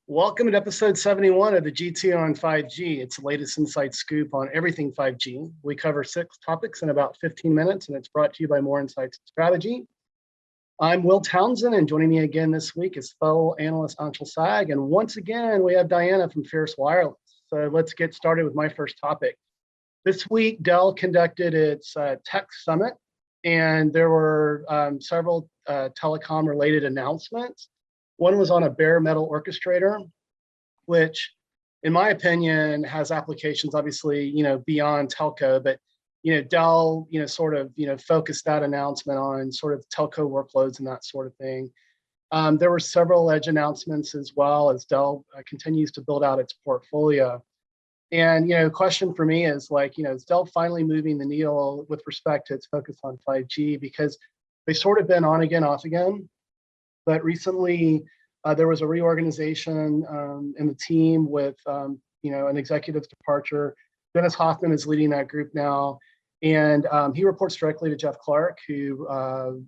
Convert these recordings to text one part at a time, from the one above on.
Welcome to episode 71 of the GT on 5G. It's the latest inside scoop on everything 5G. We cover 6 topics in about 15 minutes, and it's brought to you by More Insights Strategy. I'm Will Townsend, and joining me again this week is fellow analyst Anshel. And once again, we have Diana from Fierce Wireless. So let's get started with my first topic. This week, Dell conducted its Tech Summit, and there were several telecom-related announcements. One was on a bare metal orchestrator, which, in my opinion, has applications obviously, beyond telco. But Dell, focused that announcement on sort of telco workloads and that sort of thing. There were several edge announcements as well as Dell continues to build out its portfolio. And question for me is is Dell finally moving the needle with respect to its focus on 5G? Because they've sort of been on again, off again. But recently, there was a reorganization in the team with, an executive departure. Dennis Hoffman is leading that group now, and he reports directly to Jeff Clark, who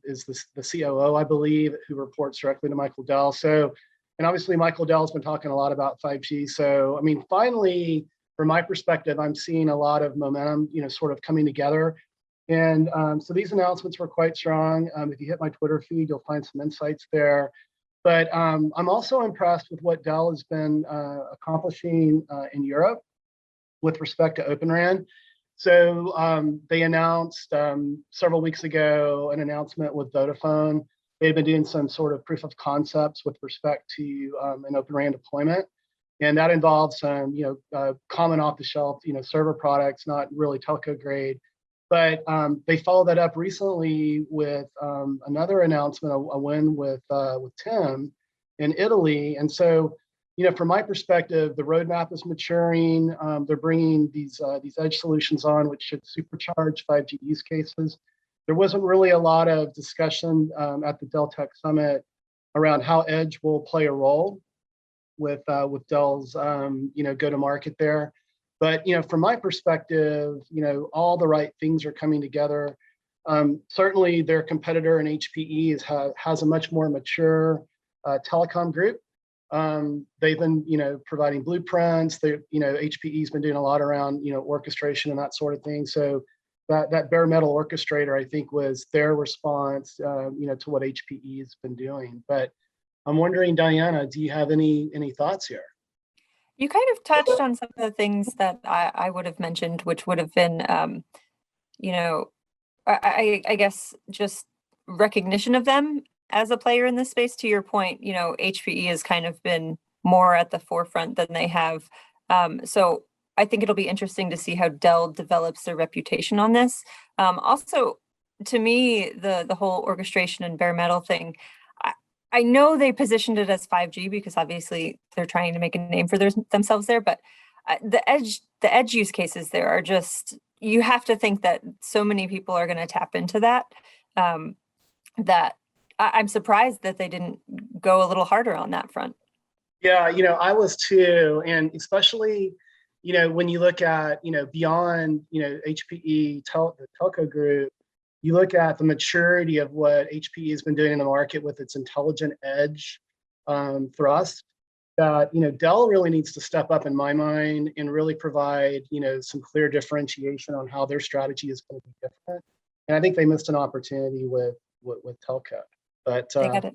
is the COO, I believe, who reports directly to Michael Dell. So, and obviously Michael Dell's been talking a lot about 5G. So, I mean, finally, from my perspective, I'm seeing a lot of momentum, sort of coming together. And so these announcements were quite strong. If you hit my Twitter feed, you'll find some insights there. But I'm also impressed with what Dell has been accomplishing in Europe with respect to Open RAN. So they announced several weeks ago an announcement with Vodafone. They've been doing some sort of proof of concepts with respect to an Open RAN deployment. And that involves some, common off-the-shelf, server products, not really telco grade. But they followed that up recently with another announcement, a win with TIM in Italy. And so, from my perspective, the roadmap is maturing. They're bringing these edge solutions on, which should supercharge 5G use cases. There wasn't really a lot of discussion at the Dell Tech Summit around how edge will play a role with Dell's go-to-market there. But from my perspective, all the right things are coming together. Certainly, their competitor in HPE has a much more mature telecom group. They've been, providing blueprints. HPE's been doing a lot around, orchestration and that sort of thing. So that bare metal orchestrator, I think, was their response, to what HPE's been doing. But I'm wondering, Diana, do you have any thoughts here? You kind of touched on some of the things that I would have mentioned, which would have been, I guess just recognition of them as a player in this space. To your point, HPE has kind of been more at the forefront than they have. So I think it'll be interesting to see how Dell develops their reputation on this. Also, to me, the whole orchestration and bare metal thing, I know they positioned it as 5G because obviously they're trying to make a name for themselves there, but the edge use cases there are just, you have to think that so many people are going to tap into that, that I'm surprised that they didn't go a little harder on that front. Yeah, I was too. And especially, when you look at, beyond, HPE, the telco group, you look at the maturity of what HPE has been doing in the market with its intelligent edge thrust, that Dell really needs to step up in my mind and really provide some clear differentiation on how their strategy is going to be different. And I think they missed an opportunity with telco. But they got to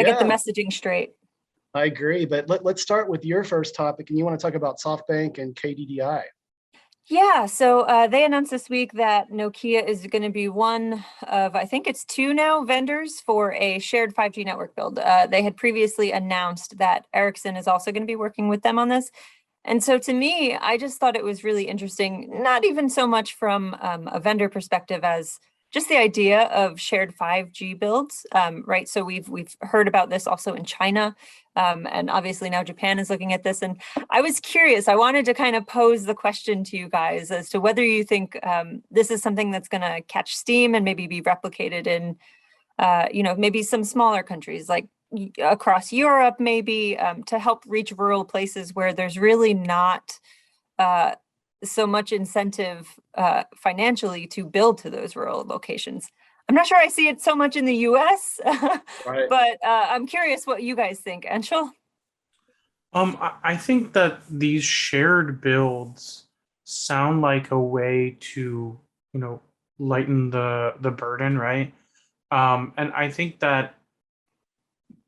get the messaging straight. I agree. But let's start with your first topic, and you want to talk about Softbank and KDDI. Yeah, so they announced this week that Nokia is going to be one of, I think it's 2 now, vendors for a shared 5G network build. They had previously announced that Ericsson is also going to be working with them on this. And so to me, I just thought it was really interesting, not even so much from a vendor perspective as just the idea of shared 5G builds, right? So we've heard about this also in China, and obviously now Japan is looking at this. And I was curious, I wanted to kind of pose the question to you guys as to whether you think this is something that's going to catch steam and maybe be replicated in, maybe some smaller countries like across Europe, maybe to help reach rural places where there's really not so much incentive financially to build to those rural locations. I'm not sure I see it so much in the US, right. But I'm curious what you guys think. Anshel? I think that these shared builds sound like a way to, you know, lighten the burden, right? And I think that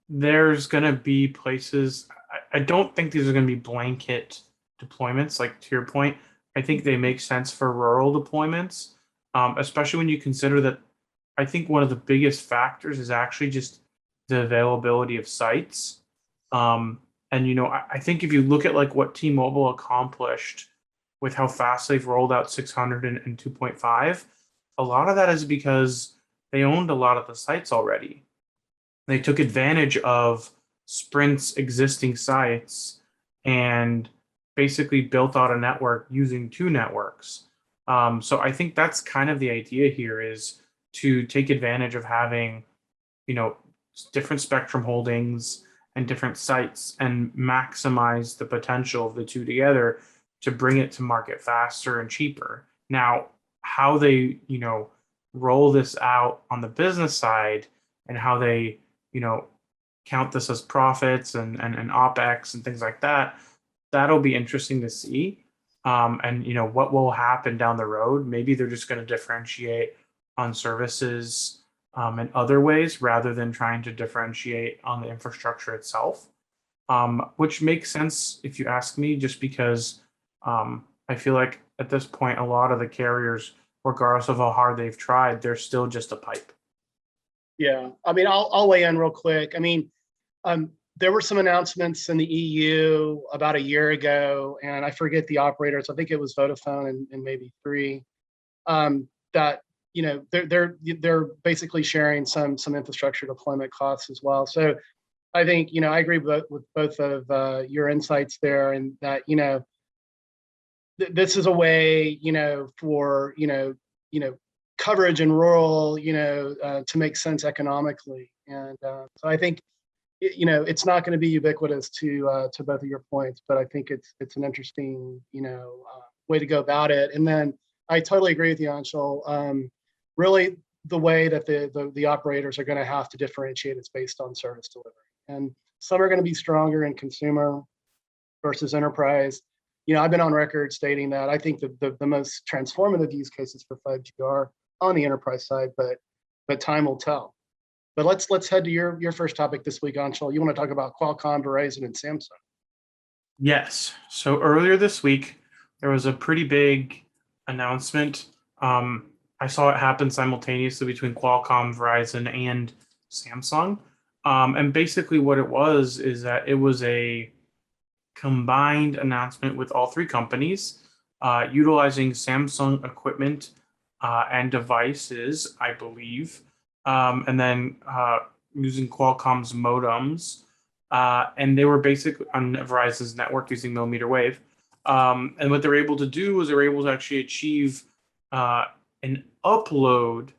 there's going to be places. I don't think these are going to be blanket deployments, like to your point. I think they make sense for rural deployments, especially when you consider that. I think one of the biggest factors is actually just the availability of sites. Um, and I think if you look at like what T-Mobile accomplished with how fast they've rolled out 600 and 2.5, a lot of that is because they owned a lot of the sites already. They took advantage of Sprint's existing sites and basically built out a network using two networks. So I think that's kind of the idea here is to take advantage of having, you know, different spectrum holdings and different sites and maximize the potential of the two together to bring it to market faster and cheaper. Now, how they, roll this out on the business side and how they, you know, count this as profits and OpEx and things like that, that'll be interesting to see. And what will happen down the road. Maybe they're just going to differentiate on services in other ways rather than trying to differentiate on the infrastructure itself, which makes sense if you ask me, just because I feel like at this point, a lot of the carriers, regardless of how hard they've tried, they're still just a pipe. Yeah, I mean, I'll weigh in real quick. I mean, there were some announcements in the EU about a year ago, and I forget the operators. I think it was Vodafone and maybe Three, that they're basically sharing some infrastructure deployment costs as well. So I think I agree with both of your insights there, and that this is a way for coverage in rural to make sense economically, and so I think it's not going to be ubiquitous to both of your points, but I think it's an interesting way to go about it. And then I totally agree with you, Anshel. Really, the way that the operators are going to have to differentiate is based on service delivery, and some are going to be stronger in consumer versus enterprise. I've been on record stating that I think the most transformative use cases for 5G are on the enterprise side, but time will tell. But let's head to your first topic this week, Anshel. You want to talk about Qualcomm, Verizon, and Samsung? Yes. So earlier this week, there was a pretty big announcement. I saw it happen simultaneously between Qualcomm, Verizon, and Samsung. And basically, what it was is that it was a combined announcement with all three companies, utilizing Samsung equipment and devices, I believe, and then using Qualcomm's modems. And they were basically on Verizon's network using mmWave. And what they were able to do was they were able to actually achieve an upload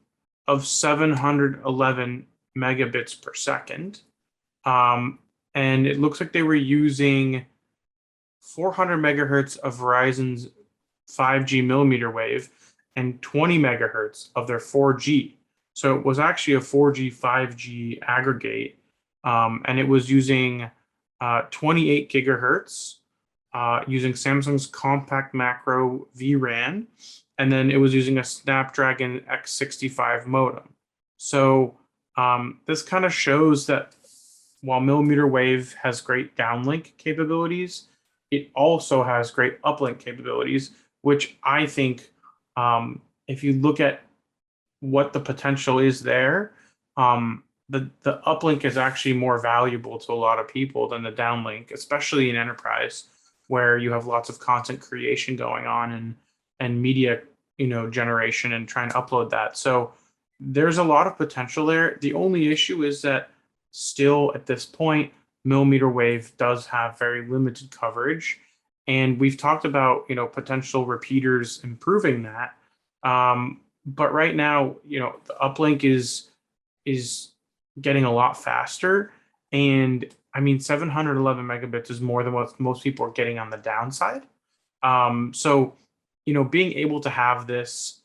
of 711 megabits per second. And it looks like they were using 400 megahertz of Verizon's 5G millimeter wave and 20 megahertz of their 4G. So it was actually a 4G 5G aggregate, and it was using 28 gigahertz using Samsung's compact macro vRAN, and then it was using a Snapdragon X65 modem. So this kind of shows that while millimeter wave has great downlink capabilities, it also has great uplink capabilities, which I think, if you look at what the potential is there, the uplink is actually more valuable to a lot of people than the downlink, especially in enterprise where you have lots of content creation going on and media, generation and trying to upload that. So there's a lot of potential there. The only issue is that still at this point, millimeter wave does have very limited coverage. And we've talked about, potential repeaters improving that. But right now, the uplink is getting a lot faster. And I mean, 711 megabits is more than what most people are getting on the downside. So, being able to have this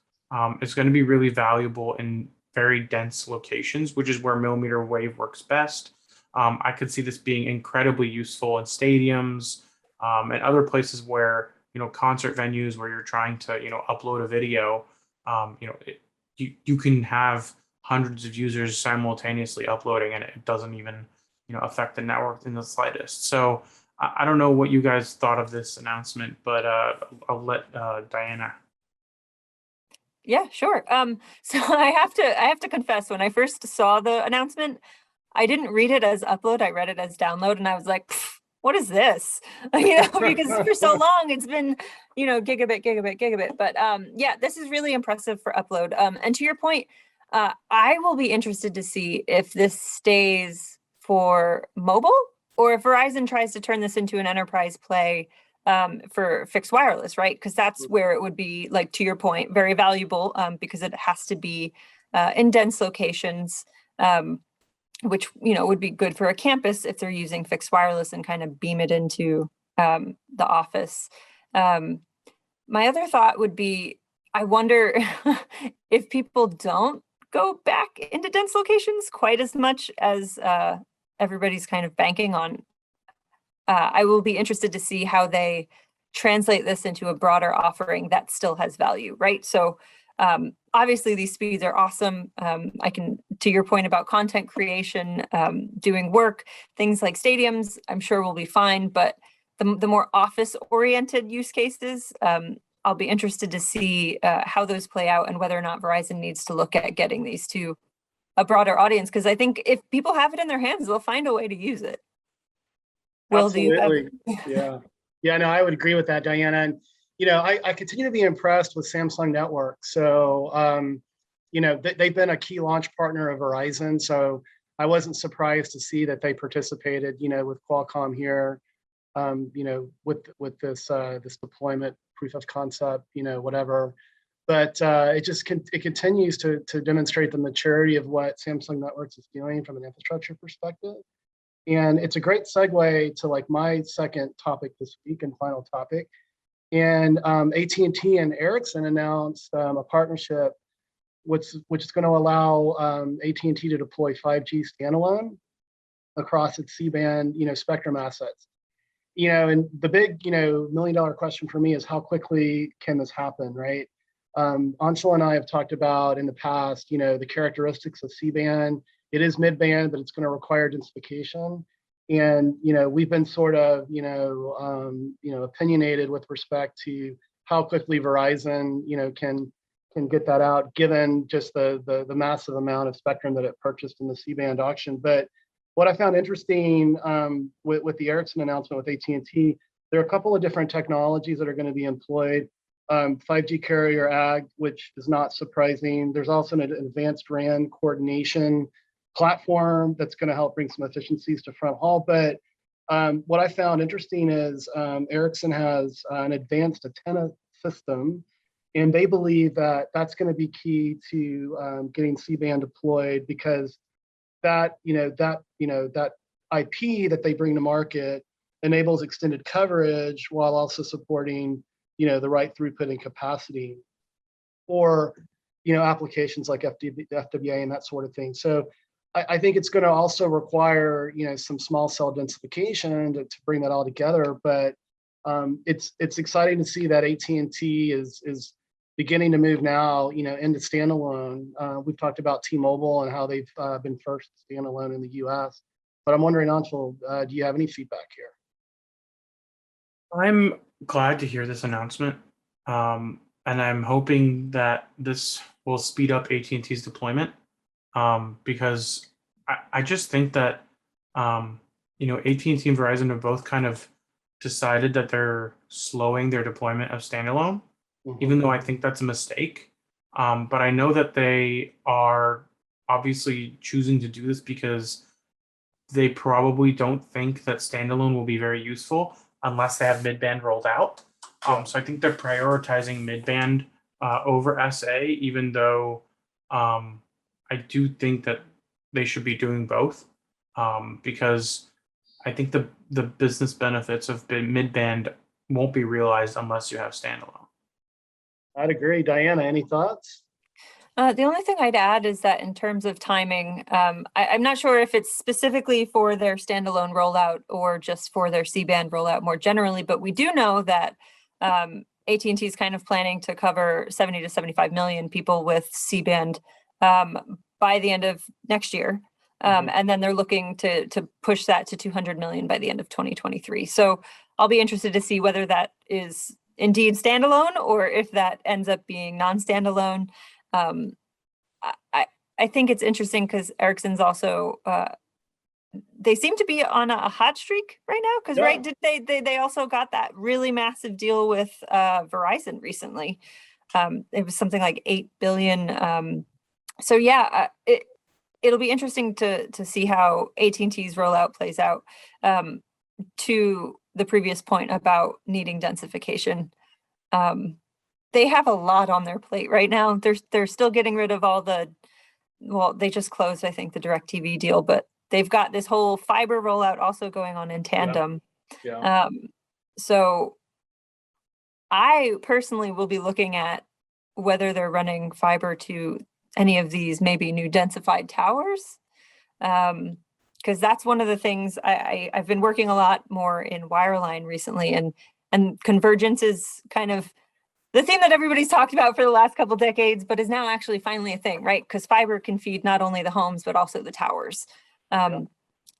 is going to be really valuable in very dense locations, which is where millimeter wave works best. I could see this being incredibly useful in stadiums and other places where, concert venues where you're trying to, upload a video. You can have hundreds of users simultaneously uploading, and it doesn't even, affect the network in the slightest. So I don't know what you guys thought of this announcement, but I'll let Diana. Yeah, sure. So I have to confess, when I first saw the announcement, I didn't read it as upload. I read it as download, and I was like, what is this? Because for so long it's been, gigabit, gigabit, gigabit. But yeah, this is really impressive for upload. And to your point, I will be interested to see if this stays for mobile or if Verizon tries to turn this into an enterprise play for fixed wireless, right? Because that's where it would be, like, to your point, very valuable because it has to be in dense locations. Which would be good for a campus if they're using fixed wireless and kind of beam it into the office. My other thought would be, I wonder if people don't go back into dense locations quite as much as everybody's kind of banking on. I will be interested to see how they translate this into a broader offering that still has value, right? So obviously these speeds are awesome. I can, to your point about content creation, doing work, things like stadiums, I'm sure will be fine, but the more office oriented use cases, I'll be interested to see how those play out and whether or not Verizon needs to look at getting these to a broader audience. Because I think if people have it in their hands, they'll find a way to use it. Will, do you have? Yeah. Yeah, no, I would agree with that, Diana. And, I continue to be impressed with Samsung Network. So, they've been a key launch partner of Verizon. So I wasn't surprised to see that they participated, with Qualcomm here, with this deployment, proof of concept, whatever. But it continues to demonstrate the maturity of what Samsung Networks is doing from an infrastructure perspective. And it's a great segue to, like, my second topic this week and final topic. And AT&T and Ericsson announced a partnership which is going to allow AT&T to deploy 5G standalone across its C-band, spectrum assets. And the big, $1 million question for me is, how quickly can this happen, right? Anshel and I have talked about in the past, the characteristics of C-band. It is mid-band, but it's going to require densification. And, we've been sort of, opinionated with respect to how quickly Verizon, can get that out, given just the massive amount of spectrum that it purchased in the C-band auction. But what I found interesting with the Ericsson announcement with AT&T, there are a couple of different technologies that are going to be employed. 5G carrier ag, which is not surprising. There's also an advanced RAN coordination platform that's going to help bring some efficiencies to front haul. But what I found interesting is Ericsson has an advanced antenna system, and they believe that that's going to be key to getting C-band deployed, because that IP that they bring to market enables extended coverage while also supporting the right throughput and capacity for applications like FWA and that sort of thing. So I think it's going to also require some small cell densification to bring that all together. But it's exciting to see that AT&T is beginning to move now into standalone. We've talked about T-Mobile and how they've been first standalone in the US. But I'm wondering, Anshel, do you have any feedback here? I'm glad to hear this announcement, and I'm hoping that this will speed up AT&T's deployment, because I just think that AT&T and Verizon have both kind of decided that they're slowing their deployment of standalone, even though I think that's a mistake. But I know that they are obviously choosing to do this because they probably don't think that standalone will be very useful unless they have mid-band rolled out. So I think they're prioritizing mid-band over SA, even though I do think that they should be doing both, because I think the business benefits of mid-band won't be realized unless you have standalone. I'd agree. Diana, any thoughts? The only thing I'd add is that in terms of timing, I'm not sure if it's specifically for their standalone rollout or just for their C-band rollout more generally, but we do know that AT&T is kind of planning to cover 70 to 75 million people with C-band by the end of next year. And then they're looking to push that to 200 million by the end of 2023. So I'll be interested to see whether that is indeed standalone or if that ends up being non-standalone. I think it's interesting because Ericsson's also they seem to be on a hot streak right now because right, did they also got that really massive deal with Verizon recently. It was something like 8 billion. So yeah, it'll be interesting to see how AT&T's rollout plays out. To the previous point about needing densification, they have a lot on their plate right now. They're still getting rid of all the, well, they just closed, I think, the DirecTV deal, but they've got this whole fiber rollout also going on in tandem. Yeah. So I personally will be looking at whether they're running fiber to any of these maybe new densified towers. Because that's one of the things I've been working a lot more in wireline recently, and convergence is kind of the thing that everybody's talked about for the last couple decades, but is now actually finally a thing, right? Because fiber can feed not only the homes, but also the towers.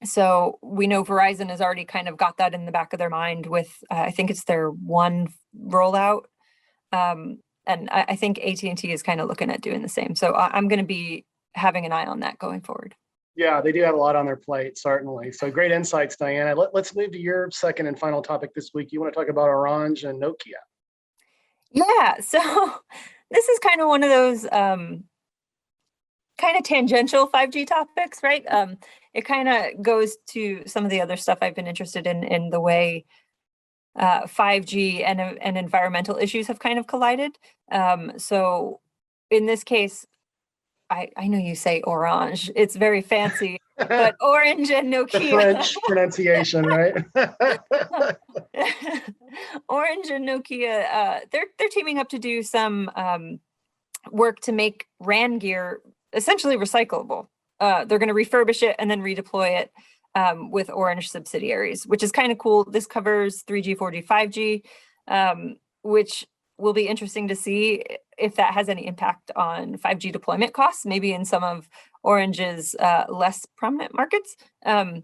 So we know Verizon has already kind of got that in the back of their mind with, I think it's their one rollout. And I think AT&T is kind of looking at doing the same. So I'm going to be having an eye on that going forward. Yeah, they do have a lot on their plate, certainly. So great insights, Diana. Let's move to your second and final topic this week. You want to talk about Orange and Nokia. Yeah, so this is kind of one of those kind of tangential 5G topics, right? It kind of goes to some of the other stuff I've been interested in the way 5G and environmental issues have kind of collided. So in this case, I know you say Orange, it's very fancy, but Orange and Nokia. The French pronunciation, right? Orange and Nokia, they're teaming up to do some work to make RAN gear essentially recyclable. They're going to refurbish it and then redeploy it with Orange subsidiaries, which is kind of cool. This covers 3G, 4G, 5G, which will be interesting to see if that has any impact on 5G deployment costs, maybe in some of Orange's less prominent markets. I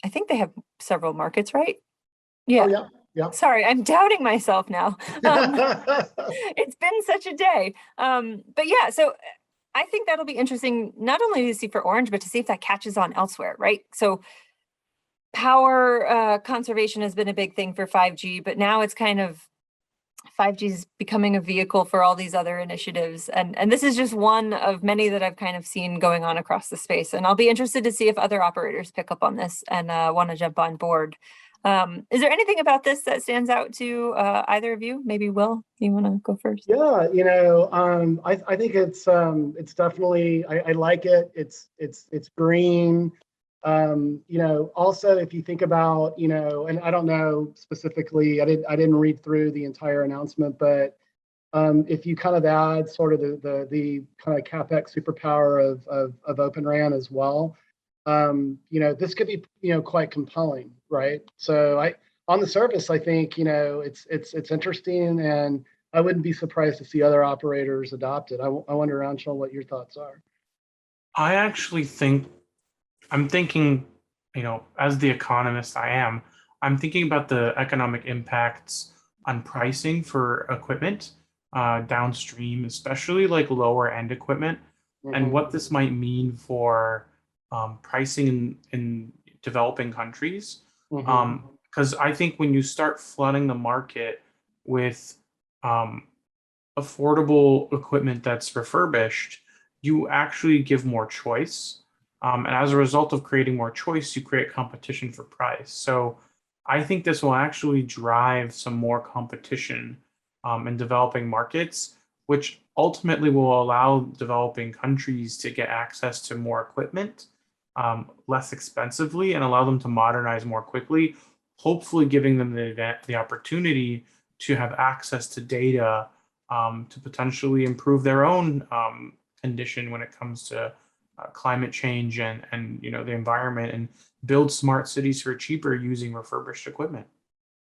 think they have several markets, right? Yeah. Oh, yeah. Sorry, I'm doubting myself now. It's been such a day. But yeah, so I think that'll be interesting, not only to see for Orange, but to see if that catches on elsewhere, right? So power conservation has been a big thing for 5G, but now it's kind of 5G is becoming a vehicle for all these other initiatives. And this is just one of many that I've kind of seen going on across the space. And I'll be interested to see if other operators pick up on this and want to jump on board. Is there anything about this that stands out to either of you? Maybe Will, you want to go first? Yeah, I think it's definitely, I like it. It's green. Also, if you think about, and I don't know specifically, I didn't read through the entire announcement, but if you kind of add sort of the kind of CapEx superpower of Open RAN as well, this could be, quite compelling, right? So on the surface, I think, it's interesting, and I wouldn't be surprised to see other operators adopt it. I wonder, Anshel, what your thoughts are. I actually think, I'm thinking, as the economist I am, I'm thinking about the economic impacts on pricing for equipment downstream, especially like lower end equipment, and what this might mean for pricing in developing countries. Because I think when you start flooding the market with affordable equipment that's refurbished, you actually give more choice. And as a result of creating more choice, you create competition for price. So I think this will actually drive some more competition in developing markets, which ultimately will allow developing countries to get access to more equipment less expensively and allow them to modernize more quickly, hopefully giving them the opportunity to have access to data to potentially improve their own condition when it comes to climate change and the environment, and build smart cities for cheaper using refurbished equipment.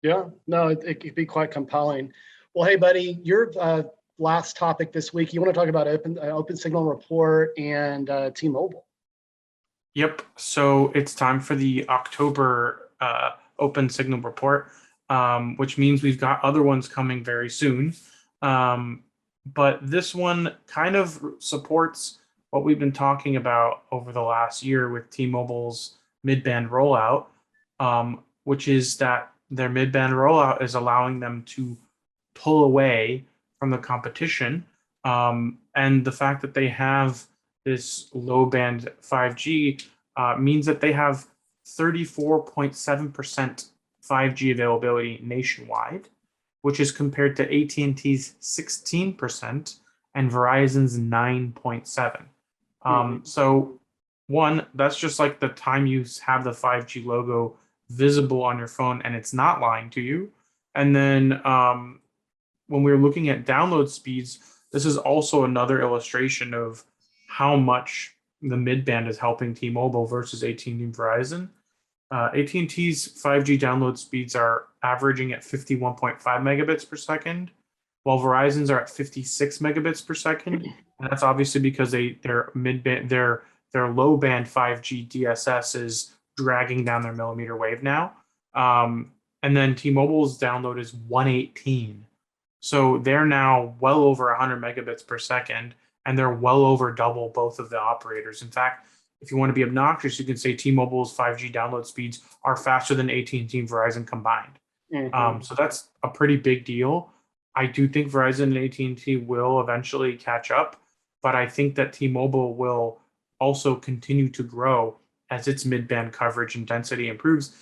Yeah, no, it could be quite compelling. Well, hey, buddy, your last topic this week, you want to talk about open signal report and T-Mobile. Yep. So it's time for the October Open Signal report, which means we've got other ones coming very soon. But this one kind of supports what we've been talking about over the last year with T-Mobile's mid-band rollout, which is that their mid-band rollout is allowing them to pull away from the competition. And the fact that they have this low-band 5G means that they have 34.7% 5G availability nationwide, which is compared to AT&T's 16% and Verizon's 9.7%. So one, that's just like the time you have the 5G logo visible on your phone and it's not lying to you. And then when we're looking at download speeds, this is also another illustration of how much the mid-band is helping T-Mobile versus AT&T and Verizon. AT&T's 5G download speeds are averaging at 51.5 megabits per second, while Verizon's are at 56 megabits per second. And that's obviously because their low-band 5G DSS is dragging down their millimeter wave now. And then T-Mobile's download is 118. So they're now well over 100 megabits per second, and they're well over double both of the operators. In fact, if you want to be obnoxious, you can say T-Mobile's 5G download speeds are faster than AT&T and Verizon combined. So that's a pretty big deal. I do think Verizon and AT&T will eventually catch up, but I think that T-Mobile will also continue to grow as its mid-band coverage and density improves.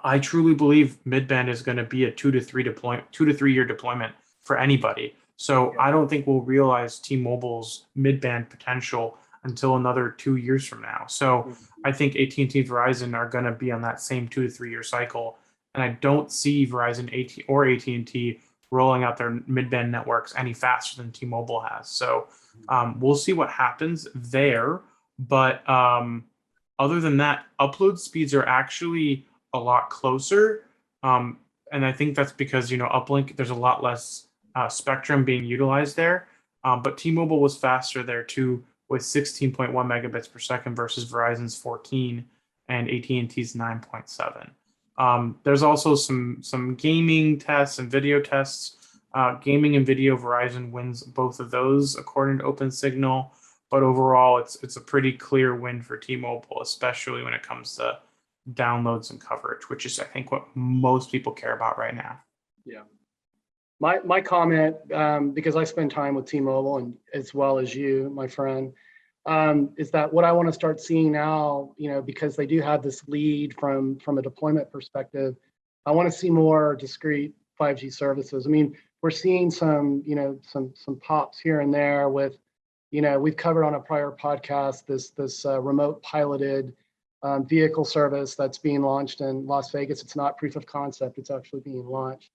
I truly believe mid-band is going to be a 2 to 3 year deployment for anybody. So I don't think we'll realize T-Mobile's mid-band potential until another 2 years from now. So I think AT&T and Verizon are going to be on that same 2 to 3 year cycle. And I don't see Verizon or AT&T rolling out their mid-band networks any faster than T-Mobile has. So we'll see what happens there. But other than that, upload speeds are actually a lot closer. And I think that's because, uplink, there's a lot less spectrum being utilized there. But T-Mobile was faster there too, with 16.1 megabits per second versus Verizon's 14 and AT&T's 9.7. There's also some gaming tests and video tests. Gaming and video, Verizon wins both of those according to OpenSignal. But overall, it's a pretty clear win for T-Mobile, especially when it comes to downloads and coverage, which is, I think, what most people care about right now. Yeah. My comment, because I spend time with T-Mobile and as well as you, my friend, is that what I want to start seeing now, because they do have this lead from a deployment perspective, I want to see more discrete 5G services. I mean, we're seeing some pops here and there with, we've covered on a prior podcast this remote piloted vehicle service that's being launched in Las Vegas. It's not proof of concept; it's actually being launched.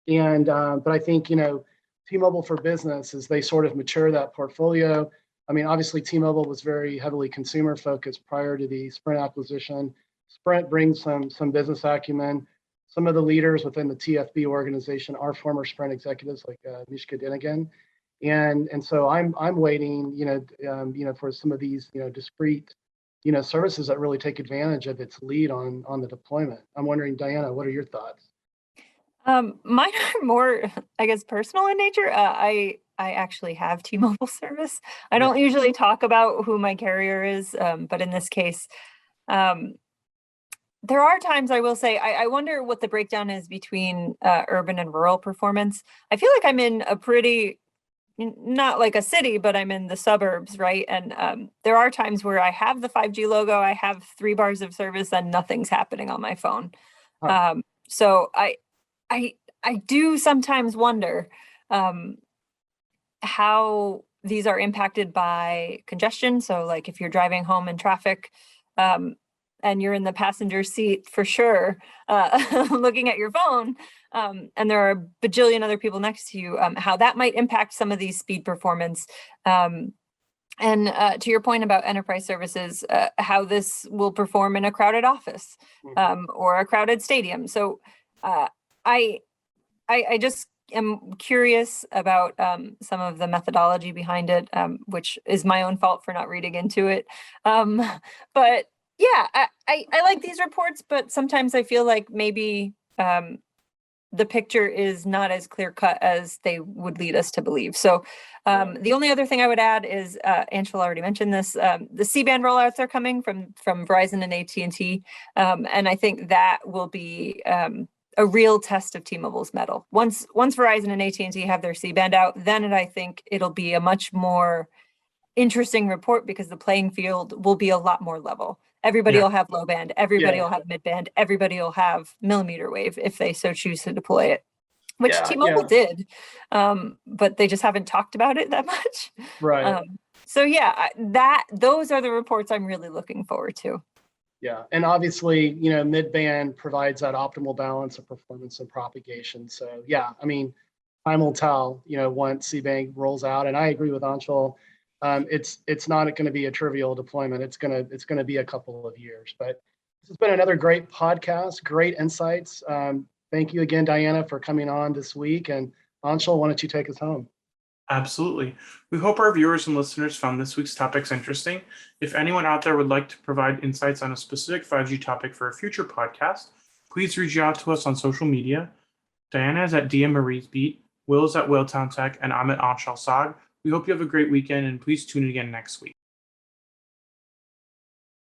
And but I think T-Mobile for Business, as they sort of mature that portfolio. I mean, obviously T-Mobile was very heavily consumer focused prior to the Sprint acquisition. Sprint brings some business acumen. Some of the leaders within the TFB organization are former Sprint executives like Mishka Dinigan. And so I'm waiting, for some of these, discrete, services that really take advantage of its lead on the deployment. I'm wondering, Diana, what are your thoughts? Mine are more, I guess, personal in nature. I actually have T-Mobile service. I don't usually talk about who my carrier is, but in this case, there are times I will say, I wonder what the breakdown is between urban and rural performance. I feel like I'm in a pretty, not like a city, but I'm in the suburbs, right? And there are times where I have the 5G logo, I have 3 bars of service, and nothing's happening on my phone. So I do sometimes wonder how these are impacted by congestion. So like if you're driving home in traffic and you're in the passenger seat for sure, looking at your phone, and there are a bajillion other people next to you, how that might impact some of these speed performance. And to your point about enterprise services, how this will perform in a crowded office or a crowded stadium. So I just am curious about some of the methodology behind it, which is my own fault for not reading into it. But yeah, I like these reports, but sometimes I feel like maybe the picture is not as clear cut as they would lead us to believe. So the only other thing I would add is, Anshel already mentioned this, the C-band rollouts are coming from Verizon and AT&T. And I think that will be a real test of T-Mobile's mettle. Once Verizon and AT&T have their C-band out, then I think it'll be a much more interesting report because the playing field will be a lot more level. Everybody will have low band, everybody will have mid band, everybody will have millimeter wave if they so choose to deploy it, which T-Mobile did, but they just haven't talked about it that much. Right. So yeah, those are the reports I'm really looking forward to. Yeah, and obviously, mid-band provides that optimal balance of performance and propagation. So yeah, I mean, time will tell, once C-band rolls out, and I agree with Anshel. It's not going to be a trivial deployment. It's going to be a couple of years. But this has been another great podcast, great insights. Thank you again, Diana, for coming on this week. And Anshel, why don't you take us home? Absolutely. We hope our viewers and listeners found this week's topics interesting. If anyone out there would like to provide insights on a specific 5G topic for a future podcast, please reach out to us on social media. Diana is at DM Marie's Beat, Will is at Whaletown Tech, and I'm at Anshel Sag. We hope you have a great weekend, and please tune in again next week.